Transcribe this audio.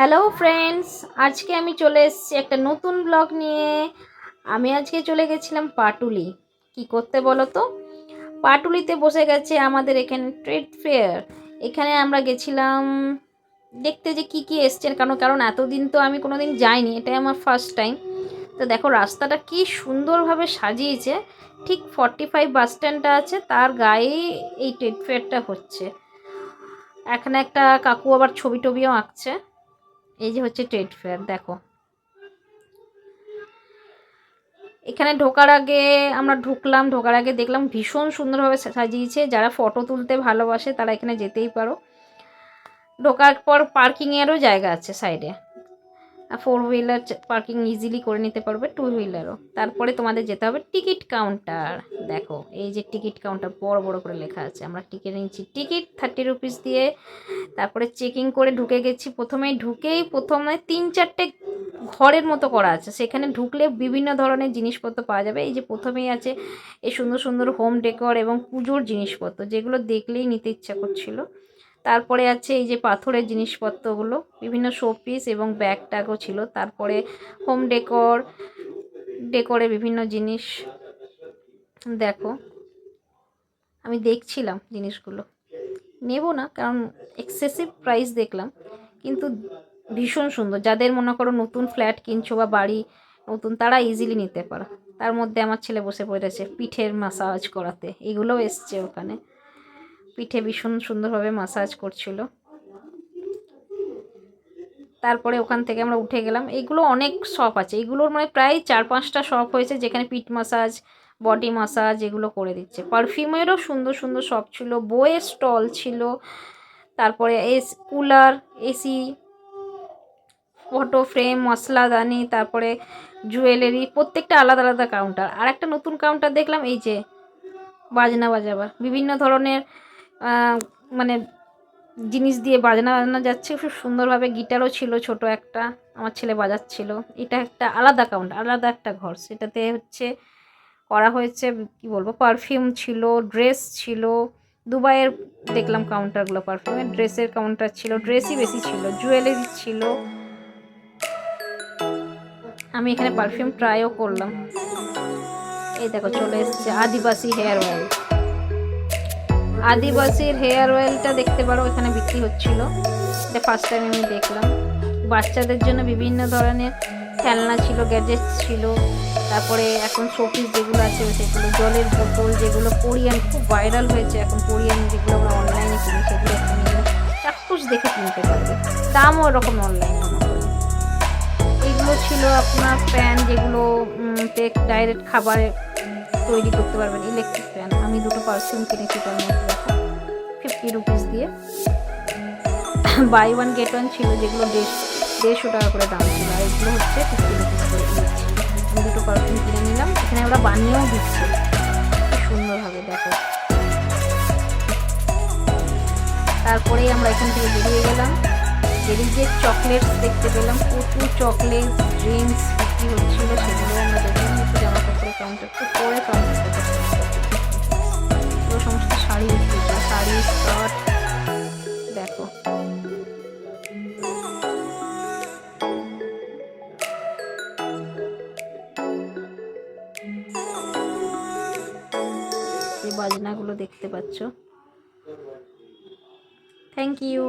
Hello friends, আজকে আমি চলে এসেছি একটা নতুন ব্লগ নিয়ে। আমি আজকে চলে গেছিলাম পাটুলি। কি করতে বলো তো? পাটুলিতে বসে গেছে আমাদের এখানে ট্রেড ফেয়ার। এখানে আমরা গেছিলাম দেখতে যে কি এসছে, কারণ এতদিন তো আমি কোনোদিন যাইনি, এটাই আমার ফার্স্ট টাইম। তো দেখো রাস্তাটা কি সুন্দরভাবে সাজিয়েছে। ঠিক 45 বাস স্ট্যান্ডটা আছে, তার গায়েই এই ট্রেড ফেয়ারটা হচ্ছে। এখানে একটা কাকু আবার ছবি টবিও আঁকছে। এই যে হচ্ছে ট্রেড ফেয়ার। দেখো এখানে ঢোকার আগে আমরা ঢোকার আগে দেখলাম ভীষণ সুন্দরভাবে সাজিয়েছে। যারা ফটো তুলতে ভালোবাসে তারা এখানে যেতেই পারো। ঢোকার পর পার্কিংয়েরও জায়গা আছে সাইডে। 4 হুইলার পার্কিং ইজিলি করে নিতে পারবে, 2 হুইলারও। তারপরে তোমাদের যেতে হবে টিকিট কাউন্টার। দেখো এই যে টিকিট কাউন্টার বড় বড় করে লেখা আছে। আমরা টিকিট নিচ্ছি, টিকিট 30 রুপিস দিয়ে। তারপরে চেকিং করে ঢুকে গেছি। প্রথমে 3-4টে ঘরের মতো করা আছে, সেখানে ঢুকলে বিভিন্ন ধরনের জিনিসপত্র পাওয়া যাবে। এই যে প্রথমেই আছে এই সুন্দর সুন্দর হোম ডেকোর এবং পুজোর জিনিসপত্র, যেগুলো দেখলেই নিতে ইচ্ছা করছিল। তারপরে আছে এই যে পাথরের জিনিসপত্রগুলো, বিভিন্ন শোপিস এবং ব্যাগ ট্যাগও ছিল। তারপরে হোম ডেকোরে বিভিন্ন জিনিস। দেখো আমি দেখছিলাম জিনিসগুলো, নেব না কারণ এক্সেসিভ প্রাইস দেখলাম, কিন্তু ভীষণ সুন্দর। যাদের মনে করো নতুন ফ্ল্যাট কিনছো বা বাড়ি নতুন, তারা ইজিলি নিতে পারো। তার মধ্যে আমার ছেলে বসে পড়েছে পিঠের মাসাজ করাতে, এগুলোও এসছে ওখানে। পিঠে ভীষণ সুন্দরভাবে মাসাজ করছিল। তারপরে ওখান থেকে আমরা উঠে গেলাম। এইগুলো অনেক শপ আছে, এগুলোর মানে প্রায় 4-5টা শপ হয়েছে যেখানে পিঠ মাসাজ, বডি মাসাজ এগুলো করে দিচ্ছে। পারফিউমেরও সুন্দর সুন্দর শপ ছিল, বইয়ের স্টল ছিল। তারপরে কুলার, এসি, ফটো ফ্রেম, মশলাদানি, তারপরে জুয়েলারি, প্রত্যেকটা আলাদা আলাদা কাউন্টার। আর একটা নতুন কাউন্টার দেখলাম, এই যে বাজনা বাজাবার বিভিন্ন ধরনের মানে জিনিস দিয়ে বাজনা বাজানো যাচ্ছে খুব সুন্দরভাবে। গিটারও ছিল ছোট একটা, আমার ছেলে বাজাচ্ছিল। এটা একটা আলাদা কাউন্টার, আলাদা একটা ঘর, সেটাতে হচ্ছে করা হয়েছে কি বলবো, পারফিউম ছিল, ড্রেস ছিল। দুবাইয়ের দেখলাম কাউন্টারগুলো, পারফিউমের, ড্রেসের কাউন্টার ছিল, ড্রেসই বেশি ছিল, জুয়েলারি ছিল। আমি এখানে পারফিউম ট্রাইও করলাম। এই দেখো চলে এসেছে আদিবাসী হেয়ার অয়েল। আদিবাসীর হেয়ার অয়েলটা দেখতে পারো, এখানে বিক্রি হচ্ছিল। এটা ফার্স্ট টাইম আমি দেখলাম। বাচ্চাদের জন্য বিভিন্ন ধরনের খেলনা ছিল, গ্যাজেটস ছিল। তারপরে এখন শোপিস যেগুলো আছে সেগুলো, জলের বোতল যেগুলো কোরিয়ান খুব ভাইরাল হয়েছে এখন, কোরিয়ান যেগুলো আমরা অনলাইনে কিনি সেগুলো এখানে চাক্ষুষ দেখে কিনতে পারবে। দামও ওরকম অনলাইনে। এইগুলো ছিল আপনার প্যান, যেগুলো ডাইরেক্ট খাবারে তৈরি করতে পারবেন, ইলেকট্রিক প্যান। আমি দুটো পারফিউম কিনেছি, তার মধ্যে দেখো 50 রুপিস দিয়ে বাই 1 get 1 ছিল, যেগুলো 150 টাকা করে দাম ছিল। আর এগুলো হচ্ছে 50 রুপিস করে দিয়েছি। আমি দুটো পারফিউম কিনে নিলাম। এখানে ওরা বানিয়েও দিচ্ছে খুব সুন্দরভাবে, দেখো। তারপরেই আমরা এখান থেকে বেরিয়ে গেলাম। বেরিয়ে চকলেটস দেখতে পেলাম, প্রচুর চকলেট ড্রিঙ্কস বিক্রি হচ্ছিল, সেগুলো আমরা দেখলাম। একটু জামা কাপড়ের কাউন্টার, খুব পরে কাউন্টার, পুরো সমস্ত শাড়ি বিক্রি, শাড়ি, স্কার্ট। দেখো এই বাজনাগুলো দেখতে পাচ্ছ। Thank you.